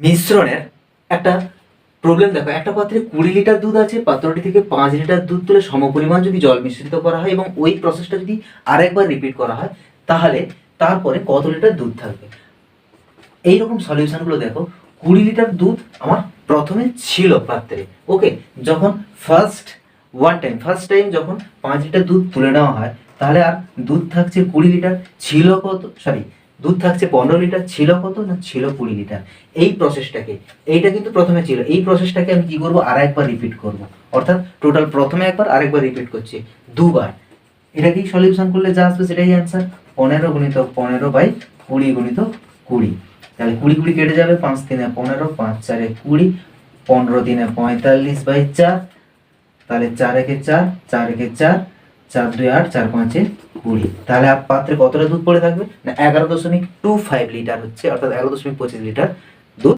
মিশ্রণের একটা প্রবলেম দেখো, একটা পাত্রে 20 লিটার দুধ আছে, পাত্রটি থেকে 5 লিটার দুধ তুলে সমপরিমাণ যদি জল মিশ্রিত করা হয় এবং ওই প্রসেসটা যদি আরেকবার রিপিট করা হয়, তাহলে তারপরে কত লিটার দুধ থাকবে। এইরকম সলিউশনগুলো দেখো, 20 লিটার দুধ আমার প্রথমে ছিল পাত্রে, ওকে, যখন ফার্স্ট টাইম যখন 5 লিটার দুধ তুলে নেওয়া হয়, তাহলে আর দুধ থাকছে 20 লিটার, ছিল কত, দুধ থাকছে 15 লিটার, ছিল কত না, ছিল 20 লিটার। এই প্রসেসটাকে, এইটা কিন্তু প্রথমে ছিল, এই প্রসেসটাকে আমি কি করব, আর একবার রিপিট করব, অর্থাৎ টোটাল প্রথমে একবার আরেকবার রিপিট করছি, দুবার। এটাকেই সলিউশন করলে যা আসবে সেটাই অ্যান্সার। 15 গুণিত 15 বাই 20 গুণিত 20, তাহলে 20 20 কেটে যাবে, 5 3 15, 5 4 20, 15 3 45 বাই 4, তাহলে 4 1 4, 4 1 4, 4 2 8, 4 5 20। তাহলে পাত্রে কতটা দুধ পড়ে থাকবে না, 11.25 লিটার হচ্ছে, অর্থাৎ 11.25 লিটার